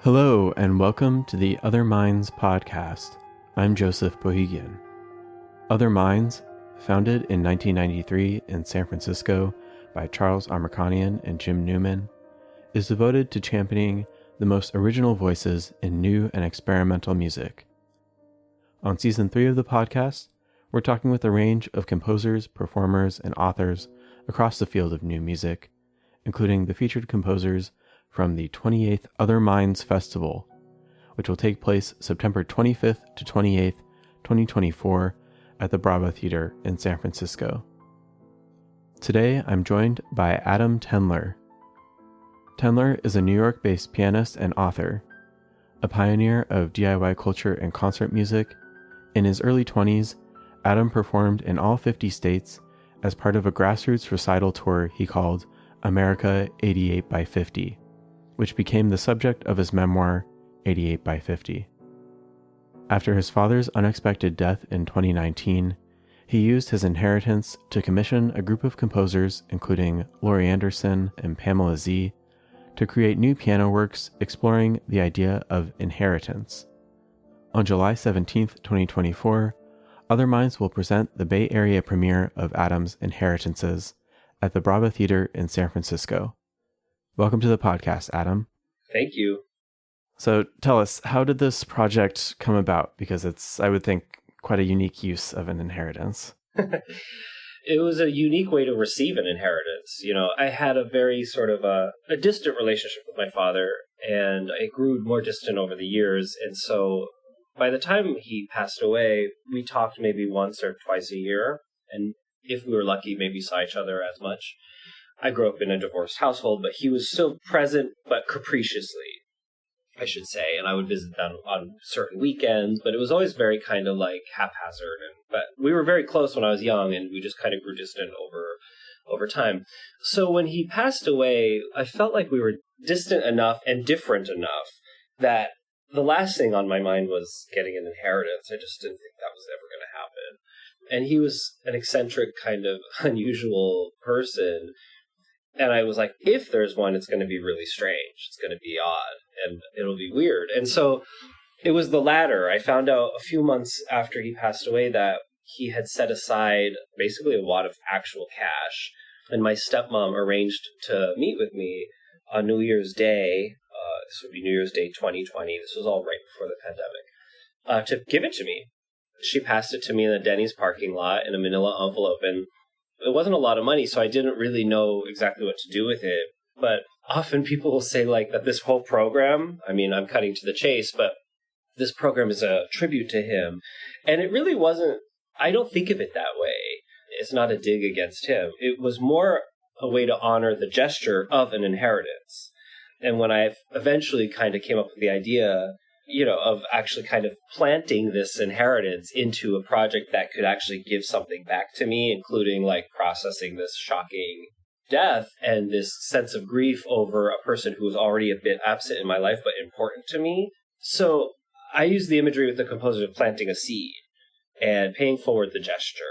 Hello, and welcome to the Other Minds podcast. I'm Joseph Bohigian. Other Minds, founded in 1993 in San Francisco by Charles Amerkanian and Jim Newman, is devoted to championing the most original voices in new and experimental music. On Season 3 of the podcast, we're talking with a range of composers, performers, and authors across the field of new music, including the featured composers from the 28th Other Minds Festival, which will take place September 25th to 28th, 2024 at the Brava Theater in San Francisco. Today, I'm joined by Adam Tendler. Tendler is a New York-based pianist and author, a pioneer of DIY culture and concert music. In his early 20s, Adam performed in all 50 states as part of a grassroots recital tour he called America 88 by 50. Which became the subject of his memoir, 88 by 50. After his father's unexpected death in 2019, he used his inheritance to commission a group of composers, including Laurie Anderson and Pamela Z, to create new piano works exploring the idea of inheritance. On July 17, 2024, Other Minds will present the Bay Area premiere of Adam's Inheritances at the Brava Theater in San Francisco. Welcome to the podcast, Adam. Thank you. So tell us, how did this project come about? Because it's, I would think, quite a unique use of an inheritance. It was a unique way to receive an inheritance. You know, I had a very sort of a distant relationship with my father, and I grew more distant over the years. And so by the time he passed away, we talked maybe once or twice a year. And if we were lucky, maybe saw each other as much. I grew up in a divorced household, but he was still present, but capriciously, I should say. And I would visit them on certain weekends, but it was always very kind of like haphazard. But we were very close when I was young, and we just kind of grew distant over time. So when he passed away, I felt like we were distant enough and different enough that the last thing on my mind was getting an inheritance. I just didn't think that was ever going to happen. And he was an eccentric, kind of unusual person. And I was like, if there's one, it's going to be really strange. It's going to be odd, and it'll be weird. And so it was the latter. I found out a few months after he passed away that he had set aside basically a wad of actual cash. And my stepmom arranged to meet with me on New Year's Day. This would be New Year's Day 2020. This was all right before the pandemic. To give it to me. She passed it to me in the Denny's parking lot in a manila envelope, and it wasn't a lot of money, so I didn't really know exactly what to do with it. But often people will say like that this whole program, I mean, I'm cutting to the chase, but this program is a tribute to him. And it really wasn't, I don't think of it that way. It's not a dig against him. It was more a way to honor the gesture of an inheritance. And when I eventually kind of came up with the idea, you know, of actually kind of planting this inheritance into a project that could actually give something back to me, including like processing this shocking death and this sense of grief over a person who was already a bit absent in my life, but important to me. So I use the imagery with the composer of planting a seed and paying forward the gesture.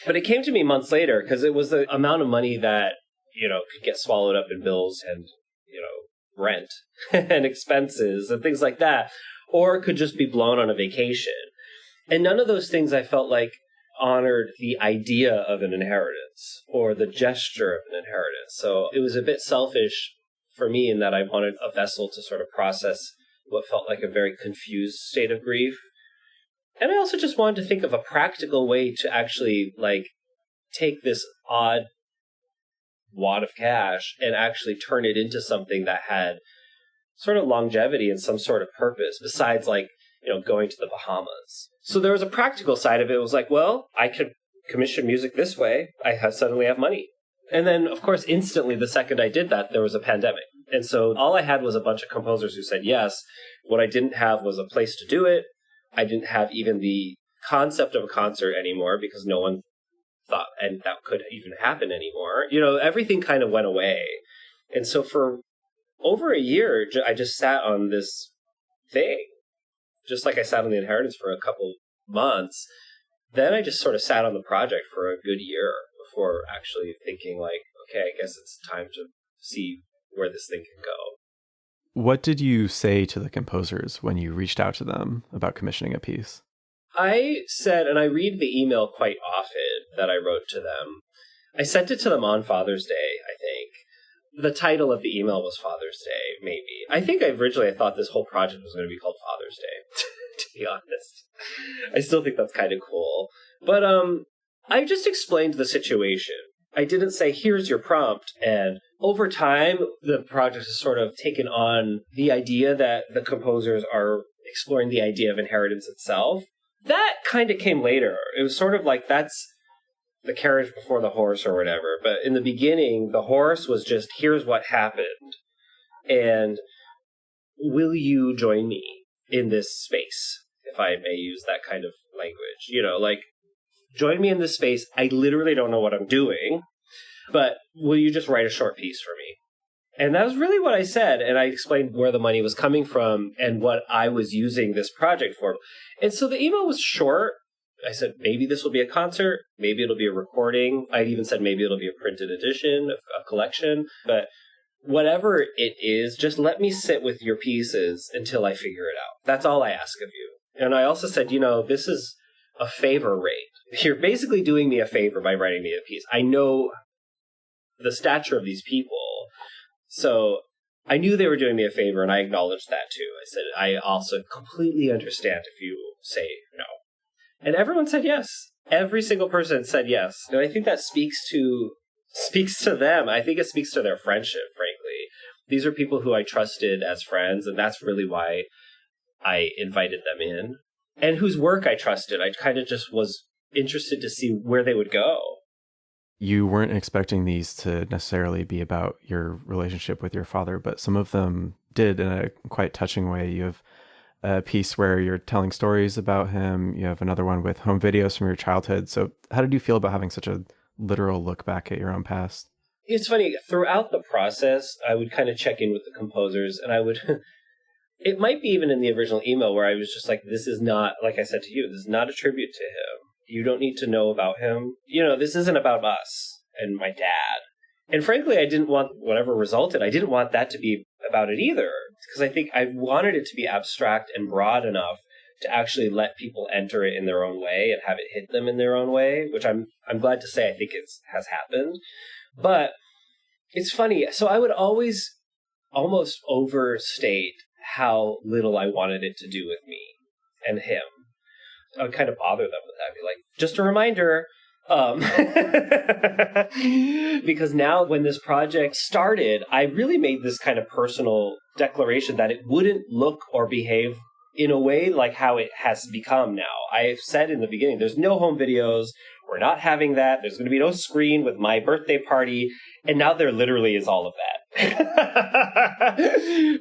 But it came to me months later because it was the amount of money that, you know, could get swallowed up in bills and, you know, rent and expenses and things like that. Or it could just be blown on a vacation. And none of those things I felt like honored the idea of an inheritance or the gesture of an inheritance. So it was a bit selfish for me in that I wanted a vessel to sort of process what felt like a very confused state of grief. And I also just wanted to think of a practical way to actually like take this odd wad of cash and actually turn it into something that had sort of longevity and some sort of purpose besides like, you know, going to the Bahamas. So there was a practical side of it. It was like, well, I could commission music this way. Suddenly have money. And then, of course, instantly the second I did that, there was a pandemic. And so all I had was a bunch of composers who said yes. What I didn't have was a place to do it. I didn't have even the concept of a concert anymore because no one thought and that could even happen anymore. You know, everything kind of went away. And so for over a year, I just sat on this thing, just like I sat on the inheritance for a couple months. Then I just sort of sat on the project for a good year before actually thinking like, okay, I guess it's time to see where this thing can go. What did you say to the composers when you reached out to them about commissioning a piece? I said, and I read the email quite often that I wrote to them. I sent it to them on Father's Day, I think. The title of the email was Father's Day, maybe. I think originally I thought this whole project was going to be called Father's Day, to be honest. I still think that's kind of cool. But I just explained the situation. I didn't say, here's your prompt. And over time, the project has sort of taken on the idea that the composers are exploring the idea of inheritance itself. That kind of came later. It was sort of like that's the carriage before the horse or whatever. But in the beginning, the horse was just, here's what happened. And will you join me in this space, if I may use that kind of language? You know, like, join me in this space. I literally don't know what I'm doing, but will you just write a short piece for me? And that was really what I said. And I explained where the money was coming from and what I was using this project for. And so the email was short. I said, maybe this will be a concert. Maybe it'll be a recording. I even said maybe it'll be a printed edition, a collection. But whatever it is, just let me sit with your pieces until I figure it out. That's all I ask of you. And I also said, this is a favor rate. You're basically doing me a favor by writing me a piece. I know the stature of these people. So I knew they were doing me a favor, and I acknowledged that too. I said, I also completely understand if you say no. And everyone said yes. Every single person said yes. And I think that speaks to them. I think it speaks to their friendship, frankly. These are people who I trusted as friends, and that's really why I invited them in. And whose work I trusted. I kind of just was interested to see where they would go. You weren't expecting these to necessarily be about your relationship with your father, but some of them did in a quite touching way. You have a piece where you're telling stories about him. You have another one with home videos from your childhood. So how did you feel about having such a literal look back at your own past? It's funny. Throughout the process, I would kind of check in with the composers, and I would... It might be even in the original email where I was just like, this is not, like I said to you, this is not a tribute to him. You don't need to know about him. This isn't about us and my dad. And frankly, I didn't want whatever resulted. I didn't want that to be about it either, because I think I wanted it to be abstract and broad enough to actually let people enter it in their own way and have it hit them in their own way, which I'm glad to say I think has happened. But it's funny. So I would always almost overstate how little I wanted it to do with me and him. I would kind of bother them with that. I'd be like, just a reminder. Because now when this project started, I really made this kind of personal declaration that it wouldn't look or behave in a way like how it has become now. I said in the beginning, there's no home videos. We're not having that. There's going to be no screen with my birthday party. And now there literally is all of that.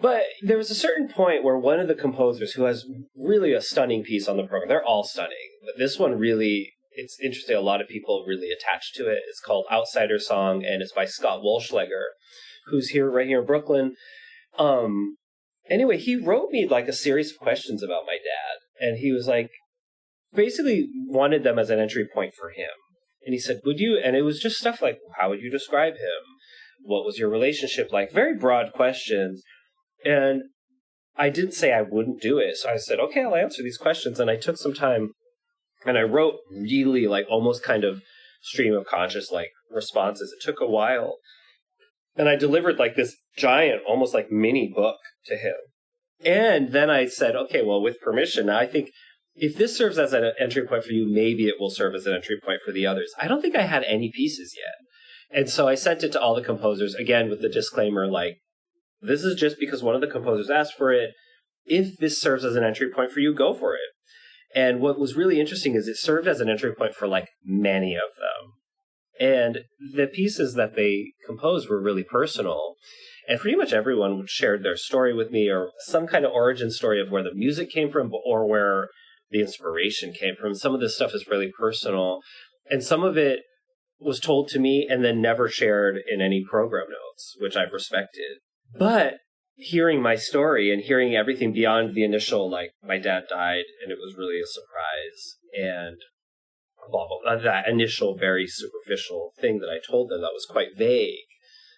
But there was a certain point where one of the composers, who has really a stunning piece on the program, they're all stunning, but this one really, it's interesting, a lot of people really attached to it. It's called Outsider Song, and it's by Scott Wolschlager, who's right here in Brooklyn. Anyway, he wrote me like a series of questions about my dad, and he was like, basically wanted them as an entry point for him. And he said, would you, and it was just stuff like, how would you describe him? What was your relationship like? Very broad questions. And I didn't say I wouldn't do it. So I said, okay, I'll answer these questions. And I took some time and I wrote really like almost kind of stream of conscious like responses. It took a while. And I delivered like this giant, almost like mini book to him. And then I said, okay, well, with permission, I think if this serves as an entry point for you, maybe it will serve as an entry point for the others. I don't think I had any pieces yet. And so I sent it to all the composers, again, with the disclaimer, like, this is just because one of the composers asked for it. If this serves as an entry point for you, go for it. And what was really interesting is it served as an entry point for, like, many of them. And the pieces that they composed were really personal. And pretty much everyone shared their story with me, or some kind of origin story of where the music came from, or where the inspiration came from. Some of this stuff is really personal. And some of it was told to me and then never shared in any program notes, which I've respected. But hearing my story and hearing everything beyond the initial, like, my dad died and it was really a surprise, and blah, blah, blah, that initial very superficial thing that I told them that was quite vague,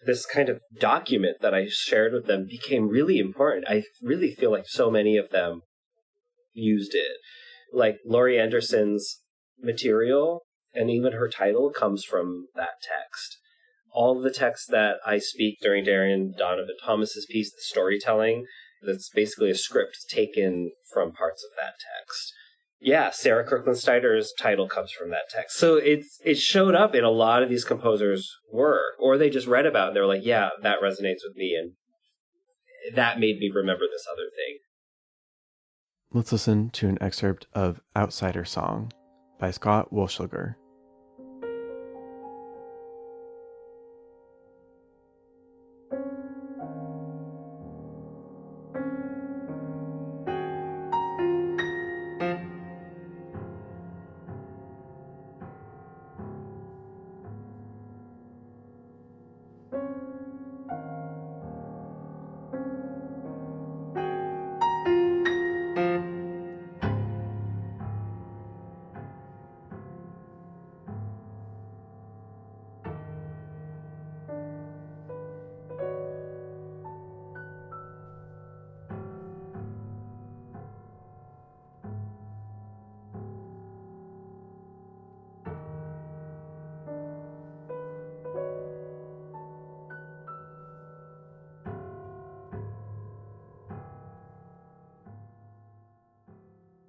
this kind of document that I shared with them became really important. I really feel like so many of them used it. Like Laurie Anderson's material and even her title comes from that text. All of the texts that I speak during Darian Donovan Thomas's piece, the storytelling, that's basically a script taken from parts of that text. Yeah, Sarah Kirkland Snyder's title comes from that text. So it showed up in a lot of these composers' work, or they just read about it and they're like, yeah, that resonates with me, and that made me remember this other thing. Let's listen to an excerpt of Outsider Song by Scott Wolschlager.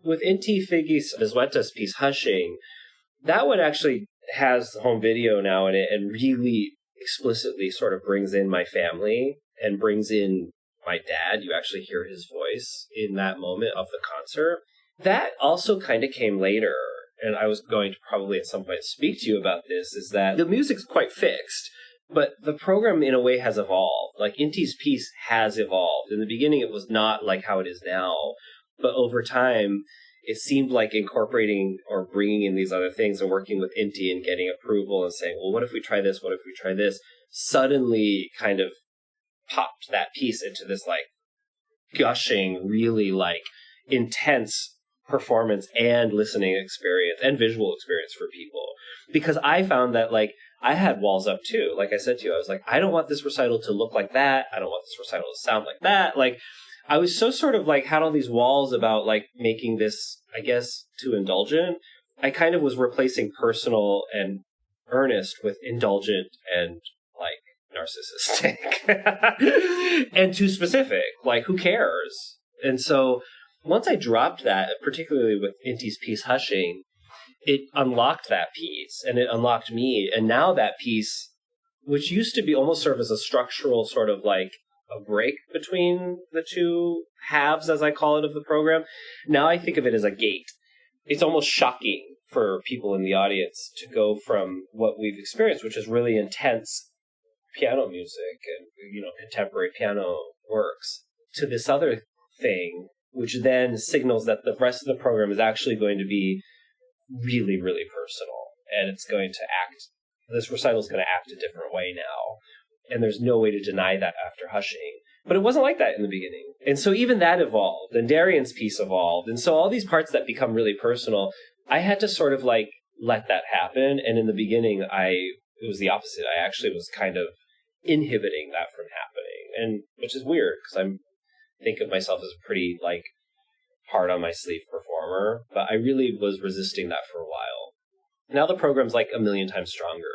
With Inti Figi Vizueta's piece, Hushing, that one actually has home video now in it and really explicitly sort of brings in my family and brings in my dad. You actually hear his voice in that moment of the concert. That also kind of came later, and I was going to probably at some point speak to you about this, is that the music's quite fixed, but the program in a way has evolved. Like Inti's piece has evolved. In the beginning, it was not like how it is now. But over time, it seemed like incorporating or bringing in these other things and working with Inti and getting approval and saying, well, what if we try this? What if we try this? Suddenly kind of popped that piece into this like gushing, really like intense performance and listening experience and visual experience for people. Because I found that like I had walls up too. Like I said to you, I was like, I don't want this recital to look like that. I don't want this recital to sound like that. Like, I was so sort of like had all these walls about like making this, I guess, too indulgent. I kind of was replacing personal and earnest with indulgent and like narcissistic and too specific. Like, who cares? And so once I dropped that, particularly with Inti's piece Hushing, it unlocked that piece and it unlocked me. And now that piece, which used to be almost serve as a structural sort of like a break between the two halves, as I call it, of the program. Now I think of it as a gate. It's almost shocking for people in the audience to go from what we've experienced, which is really intense piano music and, you know, contemporary piano works, to this other thing, which then signals that the rest of the program is actually going to be really, really personal. And it's going to this recital is going to act a different way now. And there's no way to deny that after Hushing. But it wasn't like that in the beginning. And so even that evolved, and Darian's piece evolved. And so all these parts that become really personal, I had to sort of like let that happen. And in the beginning, it was the opposite. I actually was kind of inhibiting that from happening. And which is weird, because I think of myself as a pretty like hard on my sleeve performer. But I really was resisting that for a while. Now the program's like a million times stronger.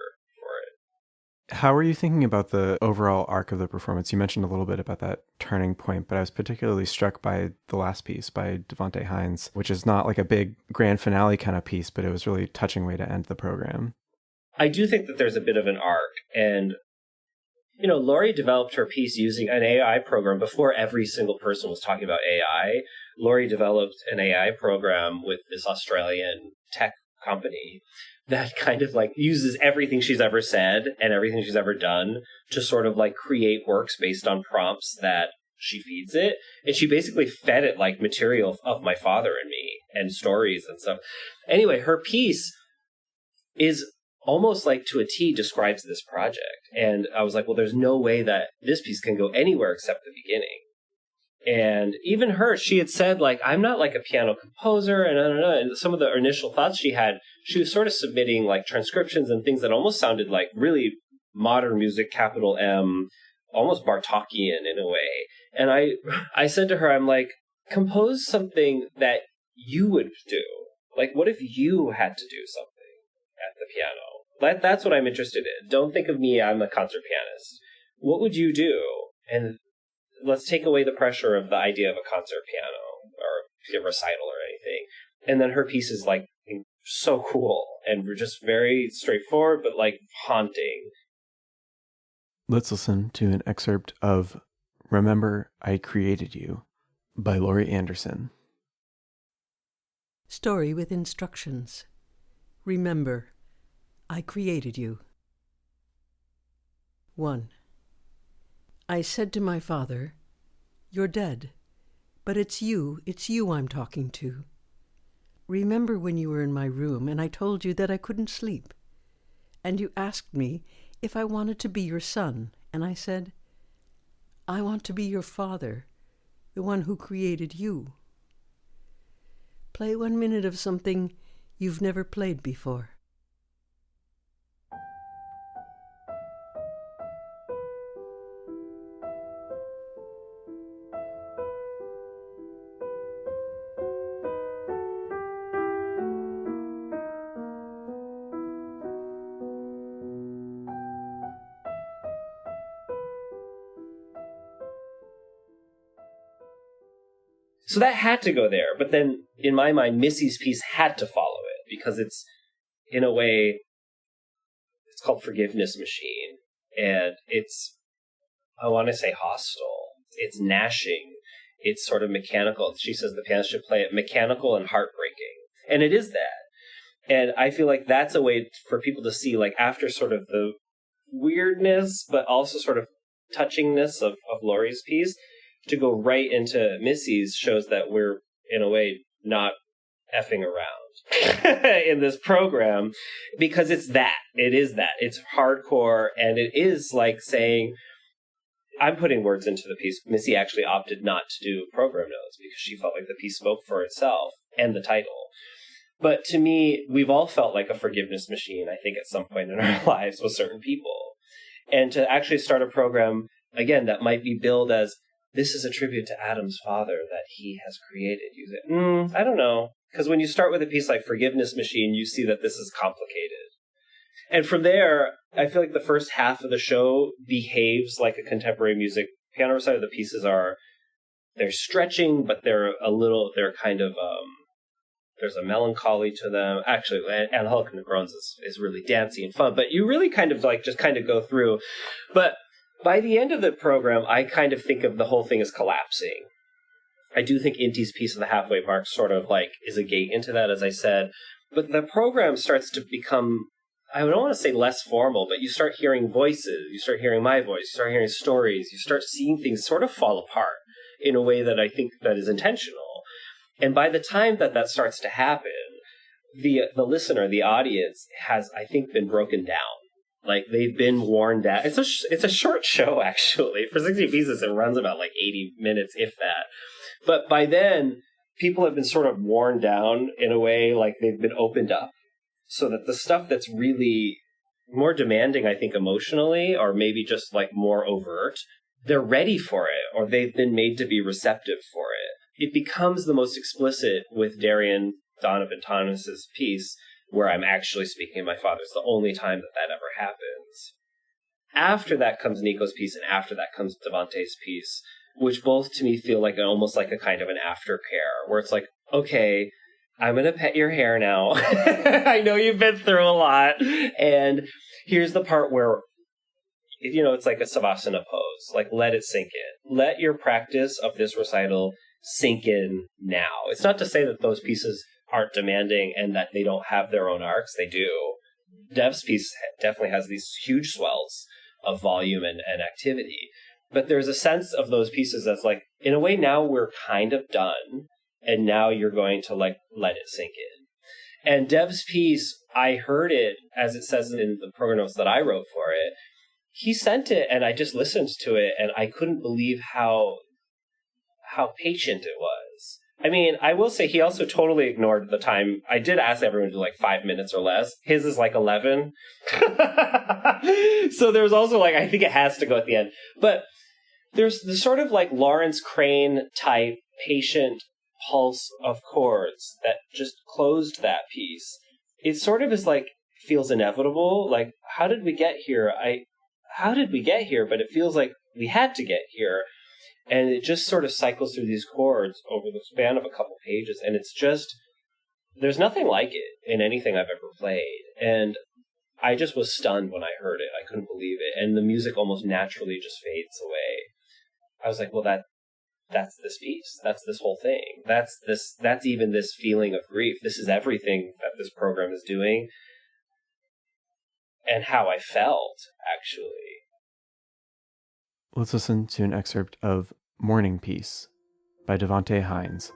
How were you thinking about the overall arc of the performance? You mentioned a little bit about that turning point, but I was particularly struck by the last piece by Devonte Hines, which is not like a big grand finale kind of piece, but it was really a touching way to end the program. I do think that there's a bit of an arc. And, you know, Laurie developed her piece using an AI program before every single person was talking about AI. Laurie developed an AI program with this Australian tech company that kind of like uses everything she's ever said and everything she's ever done to sort of like create works based on prompts that she feeds it. And she basically fed it like material of my father and me and stories and stuff. Anyway, her piece is almost like to a T describes this project. And I was like, well, there's no way that this piece can go anywhere except the beginning. And even her, she had said, like, I'm not like a piano composer, and and some of the initial thoughts she had, she was sort of submitting like transcriptions and things that almost sounded like really modern music, capital M, almost Bartokian in a way. And I said to her, I'm like, compose something that you would do. Like, what if you had to do something at the piano? That's what I'm interested in. Don't think of me, I'm a concert pianist. What would you do? And let's take away the pressure of the idea of a concert piano or a recital or anything. And then her piece is like so cool and just very straightforward, but like haunting. Let's listen to an excerpt of Remember I Created You by Laurie Anderson. Story with instructions. Remember, I created you. 1. I said to my father, "You're dead, but it's you I'm talking to. Remember when you were in my room and I told you that I couldn't sleep, and you asked me if I wanted to be your son, and I said, I want to be your father, the one who created you. Play 1 minute of something you've never played before." So that had to go there. But then, in my mind, Missy's piece had to follow it because it's, in a way, it's called Forgiveness Machine. And it's, I want to say hostile. It's gnashing. It's sort of mechanical. She says the pianist should play it mechanical and heartbreaking. And it is that. And I feel like that's a way for people to see, like, after sort of the weirdness, but also sort of touchingness of Laurie's piece, to go right into Missy's shows that we're, in a way, not effing around in this program, because it's that. It is that. It's hardcore, and it is like saying, I'm putting words into the piece. Missy actually opted not to do program notes because she felt like the piece spoke for itself and the title. But to me, we've all felt like a forgiveness machine, I think, at some point in our lives with certain people. And to actually start a program, again, that might be billed as, this is a tribute to Adam's father that he has created. You say, I don't know. Because when you start with a piece like Forgiveness Machine, you see that this is complicated. And from there, I feel like the first half of the show behaves like a contemporary music piano recital. The pieces they're stretching, but they're kind of, there's a melancholy to them. Actually, Angelica Negron's is really dancey and fun, but you really kind of like just kind of go through. But by the end of the program, I kind of think of the whole thing as collapsing. I do think Inti's piece of the halfway mark sort of like is a gate into that, as I said. But the program starts to become, I don't want to say less formal, but you start hearing voices, you start hearing my voice, you start hearing stories, you start seeing things sort of fall apart in a way that I think that is intentional. And by the time that starts to happen, the listener, the audience has, I think, been broken down. Like, they've been worn down. It's a short show, actually. For 60 pieces, it runs about like 80 minutes, if that. But by then, people have been sort of worn down in a way, like they've been opened up. So that the stuff that's really more demanding, I think, emotionally, or maybe just like more overt, they're ready for it, or they've been made to be receptive for it. It becomes the most explicit with Darian Donovan Thomas's piece, where I'm actually speaking of my father. It's the only time that ever happens. After that comes Nico's piece, and after that comes Devante's piece, which both to me feel like almost like a kind of an aftercare, where it's like, okay, I'm going to pet your hair now. I know you've been through a lot. And here's the part where, it's like a Savasana pose. Like, let it sink in. Let your practice of this recital sink in now. It's not to say that those pieces aren't demanding and that they don't have their own arcs. They do. Dev's piece definitely has these huge swells of volume and activity. But there's a sense of those pieces that's like, in a way, now we're kind of done. And now you're going to like let it sink in. And Dev's piece, I heard it, as it says in the program notes that I wrote for it. He sent it and I just listened to it and I couldn't believe how patient it was. I mean, I will say he also totally ignored the time. I did ask everyone to do like 5 minutes or less. His is like 11. So there's also like, I think it has to go at the end. But there's the sort of like Lawrence Crane type patient pulse of chords that just closed that piece. It sort of is like, feels inevitable. Like, how did we get here? How did we get here? But it feels like we had to get here. And it just sort of cycles through these chords over the span of a couple pages. And it's just, there's nothing like it in anything I've ever played. And I just was stunned when I heard it. I couldn't believe it. And the music almost naturally just fades away. I was like, well, that's this piece. That's this whole thing. That's even this feeling of grief. This is everything that this program is doing. And how I felt, actually. Let's listen to an excerpt of Morning Piece by Devonte Hines.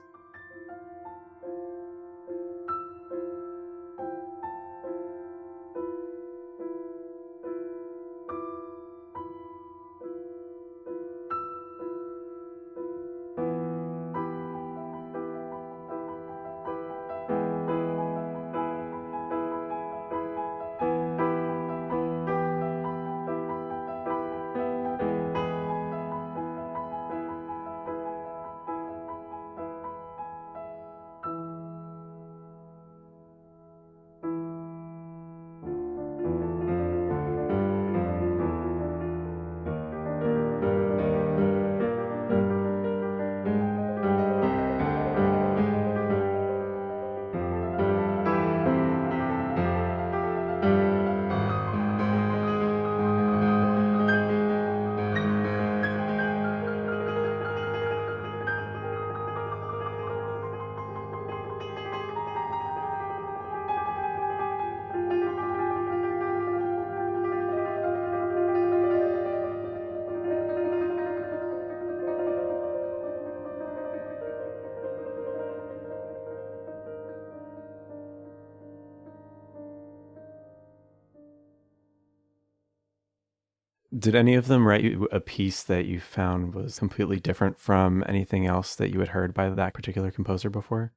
Did any of them write you a piece that you found was completely different from anything else that you had heard by that particular composer before?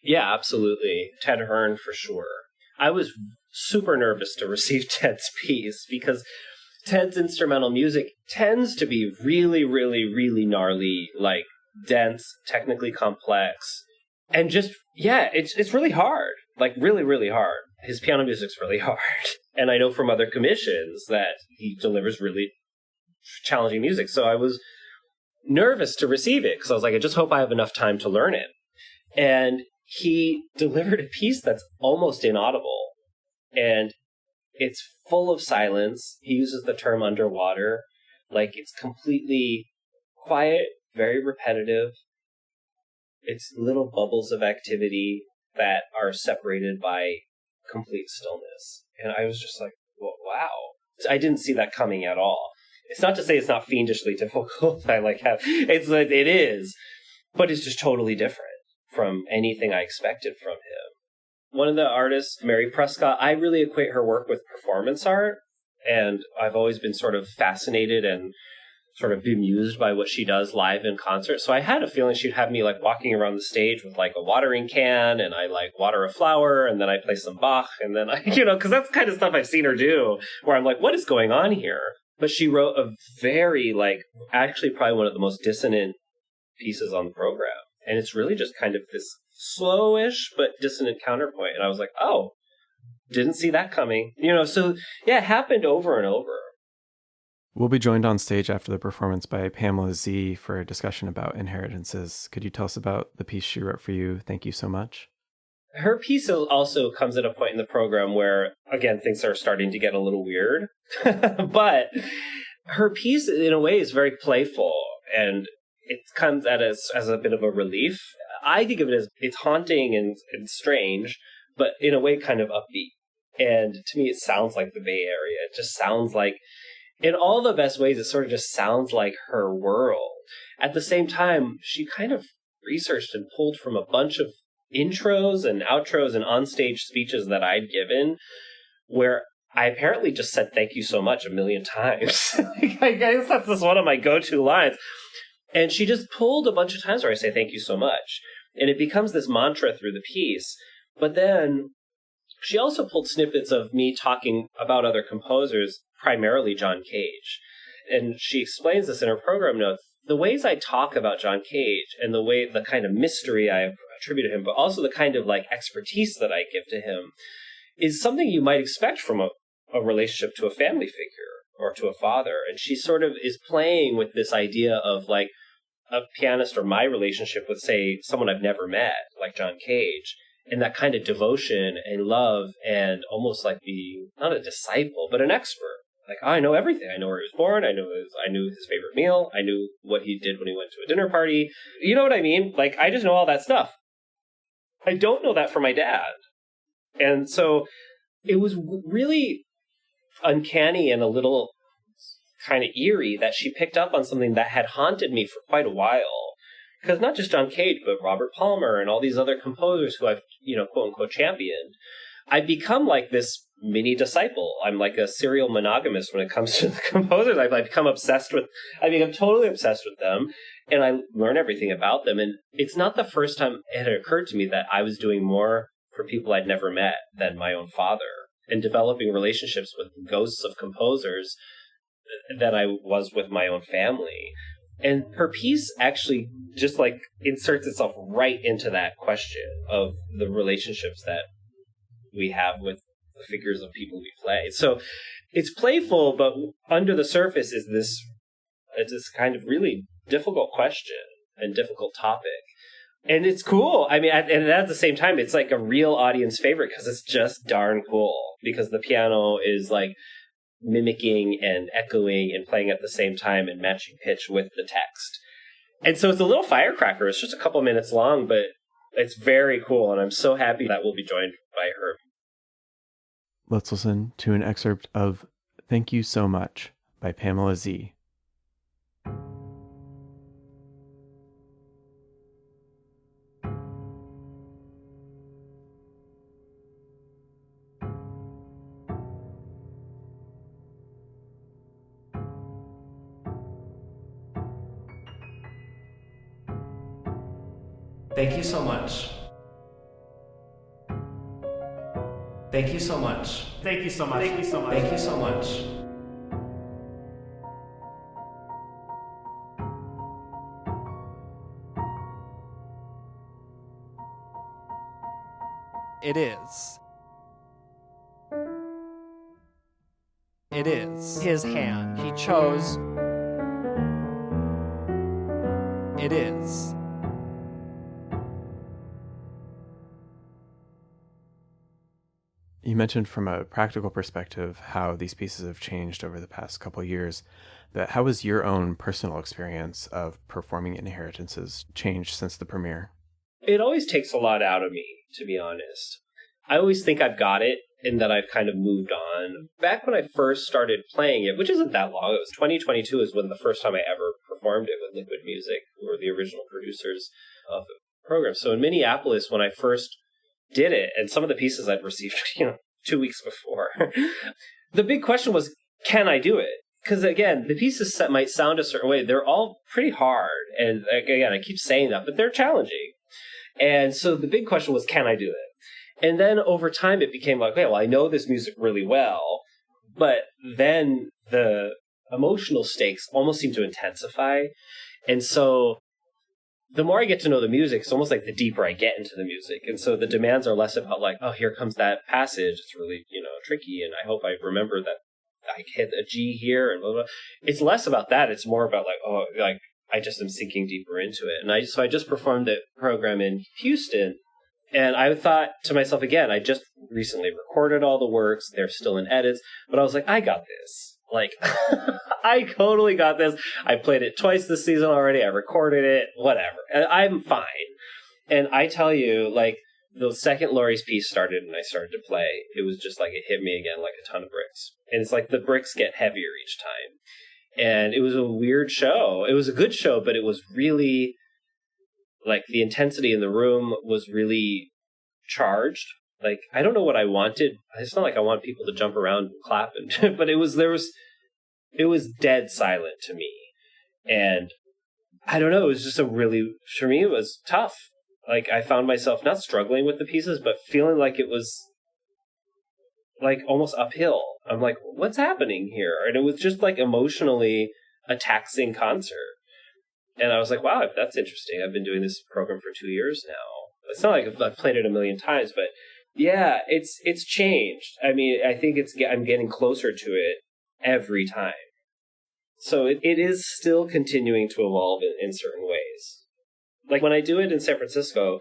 Yeah, absolutely. Ted Hearn, for sure. I was super nervous to receive Ted's piece because Ted's instrumental music tends to be really, really, really gnarly, like dense, technically complex, and just, yeah, it's really hard, like really, really hard. His piano music's really hard. And I know from other commissions that he delivers really challenging music. So I was nervous to receive it because I was like, I just hope I have enough time to learn it. And he delivered a piece that's almost inaudible. And it's full of silence. He uses the term underwater. Like, it's completely quiet, very repetitive. It's little bubbles of activity that are separated by complete stillness. And I was just like, well, wow. I didn't see that coming at all. It's not to say it's not fiendishly difficult. I like have, it's like, it is, but it's just totally different from anything I expected from him. One of the artists, Mary Prescott, I really equate her work with performance art. And I've always been sort of fascinated and sort of bemused by what she does live in concert. So I had a feeling she'd have me like walking around the stage with like a watering can, and I like water a flower, and then I play some Bach, and then I, because that's the kind of stuff I've seen her do where I'm like, what is going on here? But she wrote a very actually probably one of the most dissonant pieces on the program. And it's really just kind of this slowish but dissonant counterpoint. And I was like, oh, didn't see that coming. So yeah, it happened over and over. We'll be joined on stage after the performance by Pamela Z for a discussion about Inheritances. Could you tell us about the piece she wrote for you? Thank you so much. Her piece also comes at a point in the program where, again, things are starting to get a little weird. But her piece, in a way, is very playful, and it comes at us as a bit of a relief. I think of it as it's haunting and strange, but in a way kind of upbeat. And to me, it sounds like the Bay Area. It just sounds like, in all the best ways, it sort of just sounds like her world. At the same time, she kind of researched and pulled from a bunch of intros and outros and onstage speeches that I'd given, where I apparently just said thank you so much a million times. I guess that's just one of my go-to lines. And she just pulled a bunch of times where I say thank you so much. And it becomes this mantra through the piece. But then she also pulled snippets of me talking about other composers, primarily John Cage. And she explains this in her program notes. The ways I talk about John Cage and the kind of mystery I attribute to him, but also the kind of like expertise that I give to him is something you might expect from a relationship to a family figure or to a father. And she sort of is playing with this idea of like a pianist or my relationship with, say, someone I've never met, like John Cage, and that kind of devotion and love and almost like being not a disciple, but an expert. Like, I know everything. I know where he was born. I knew his favorite meal. I knew what he did when he went to a dinner party. You know what I mean? Like, I just know all that stuff. I don't know that for my dad. And so it was really uncanny and a little kind of eerie that she picked up on something that had haunted me for quite a while. Because not just John Cage, but Robert Palmer and all these other composers who I've, quote unquote, championed. I've become like this mini disciple. I'm like a serial monogamist when it comes to the composers. I've become totally obsessed with them, and I learn everything about them. And it's not the first time it had occurred to me that I was doing more for people I'd never met than my own father, and developing relationships with ghosts of composers that I was with my own family. And her piece actually just like inserts itself right into that question of the relationships that we have with the figures of people we play. So it's playful, but under the surface is this kind of really difficult question and difficult topic. And it's cool. I mean, and at the same time, it's like a real audience favorite because it's just darn cool. Because the piano is like mimicking and echoing and playing at the same time and matching pitch with the text. And so it's a little firecracker. It's just a couple minutes long, but it's very cool. And I'm so happy that we'll be joined by her. Let's listen to an excerpt of Thank You So Much by Pamela Z. Thank you so much. Thank you so much. Thank you so much. Thank you so much. Thank you so much. It is. It is his hand. He chose. It is. You mentioned from a practical perspective how these pieces have changed over the past couple of years, but how has your own personal experience of performing Inheritances changed since the premiere? It always takes a lot out of me, to be honest. I always think I've got it and that I've kind of moved on. Back when I first started playing it, which isn't that long, it was 2022 is when the first time I ever performed it with Liquid Music, who were the original producers of the program. So in Minneapolis, when I first did it, and some of the pieces I'd received, 2 weeks before, the big question was, can I do it? Because again, the pieces might sound a certain way. They're all pretty hard. And again, I keep saying that, but they're challenging. And so the big question was, can I do it? And then over time, it became like, okay, well, I know this music really well, but then the emotional stakes almost seem to intensify. And so the more I get to know the music, it's almost like the deeper I get into the music. And so the demands are less about like, oh, here comes that passage. It's really, tricky. And I hope I remember that I hit a G here and blah, blah. It's less about that. It's more about like, oh, like I just am sinking deeper into it. And I just performed the program in Houston. And I thought to myself, again, I just recently recorded all the works. They're still in edits. But I was like, I got this. Like, I totally got this. I played it twice this season already. I recorded it, whatever. And I'm fine. And I tell you, like, the second Laurie's piece started and I started to play, it was just like it hit me again like a ton of bricks. And it's like the bricks get heavier each time. And it was a weird show. It was a good show, but it was really, like, the intensity in the room was really charged. Like, I don't know what I wanted. It's not like I want people to jump around and clap, but it was dead silent to me. And I don't know, it was just for me, it was tough. Like, I found myself not struggling with the pieces, but feeling like it was like almost uphill. I'm like, what's happening here? And it was just like emotionally a taxing concert. And I was like, wow, that's interesting. I've been doing this program for 2 years now. It's not like I've played it a million times, but yeah, it's changed. I mean, I think I'm getting closer to it every time. So it is still continuing to evolve in certain ways. Like when I do it in San Francisco,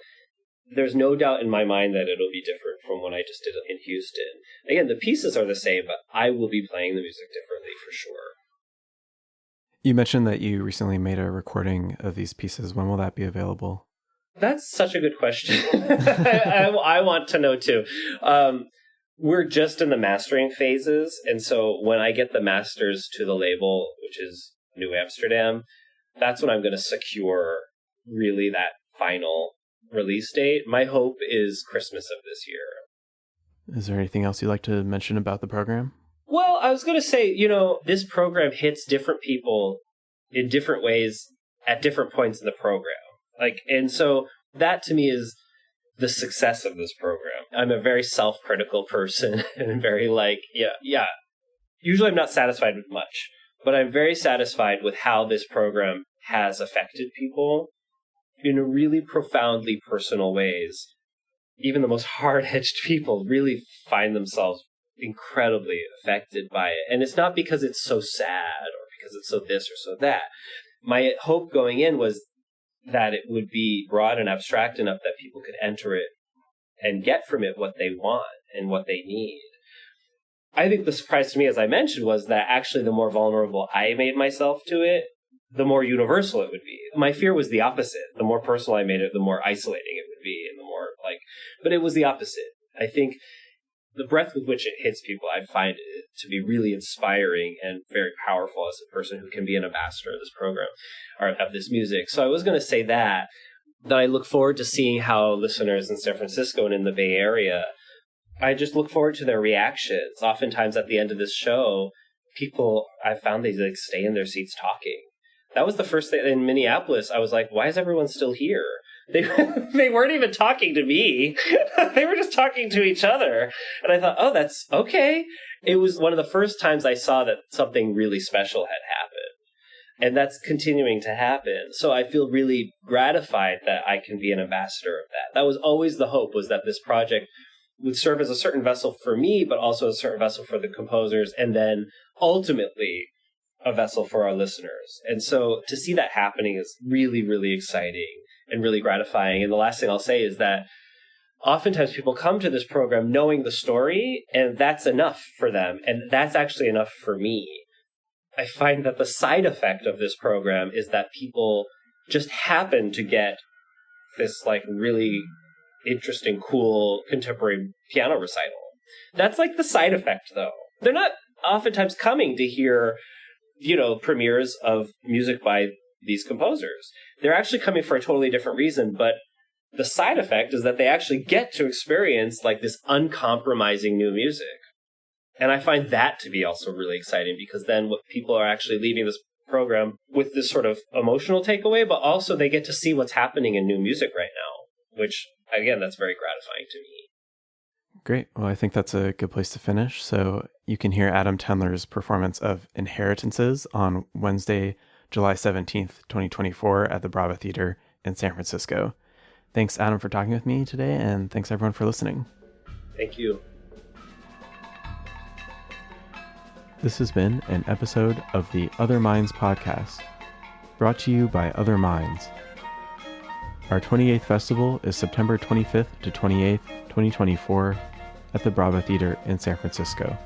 there's no doubt in my mind that it'll be different from when I just did it in Houston. Again, the pieces are the same, but I will be playing the music differently for sure. You mentioned that you recently made a recording of these pieces. When will that be available? That's such a good question. I want to know too. We're just in the mastering phases. And so when I get the masters to the label, which is New Amsterdam, that's when I'm going to secure really that final release date. My hope is Christmas of this year. Is there anything else you'd like to mention about the program? Well, I was going to say, this program hits different people in different ways at different points in the program. And so that to me is the success of this program. I'm a very self-critical person and very yeah. Usually I'm not satisfied with much, but I'm very satisfied with how this program has affected people in really profoundly personal ways. Even the most hard-edged people really find themselves incredibly affected by it. And it's not because it's so sad or because it's so this or so that. My hope going in was that it would be broad and abstract enough that people could enter it and get from it what they want and what they need. I think the surprise to me, as I mentioned, was that actually the more vulnerable I made myself to it, the more universal it would be. My fear was the opposite. The more personal I made it, the more isolating it would be, and the more but it was the opposite. I think the breadth with which it hits people, I find it to be really inspiring and very powerful as a person who can be an ambassador of this program or of this music. So I was going to say that I look forward to seeing how listeners in San Francisco and in the Bay Area, I just look forward to their reactions. Oftentimes at the end of this show, people, I found they stay in their seats talking. That was the first thing in Minneapolis. I was like, why is everyone still here? They weren't even talking to me. They were just talking to each other. And I thought, oh, that's okay. It was one of the first times I saw that something really special had happened. And that's continuing to happen. So I feel really gratified that I can be an ambassador of that. That was always the hope, was that this project would serve as a certain vessel for me, but also a certain vessel for the composers, and then ultimately a vessel for our listeners. And so to see that happening is really, really exciting and really gratifying. And the last thing I'll say is that oftentimes people come to this program knowing the story, and that's enough for them. And that's actually enough for me. I find that the side effect of this program is that people just happen to get this really interesting, cool, contemporary piano recital. That's the side effect, though. They're not oftentimes coming to hear, premieres of music by these composers. They're actually coming for a totally different reason, but the side effect is that they actually get to experience this uncompromising new music. And I find that to be also really exciting, because then what people are actually leaving this program with this sort of emotional takeaway, but also they get to see what's happening in new music right now, which, again, that's very gratifying to me. Great. Well, I think that's a good place to finish. So you can hear Adam Tendler's performance of Inheritances on Wednesday, July 17th, 2024 at the Brava Theater in San Francisco. Thanks, Adam, for talking with me today, and thanks everyone for listening. Thank you. This has been an episode of the Other Minds podcast, brought to you by Other Minds. Our 28th festival is September 25th to 28th, 2024 at the Brava Theater in San Francisco.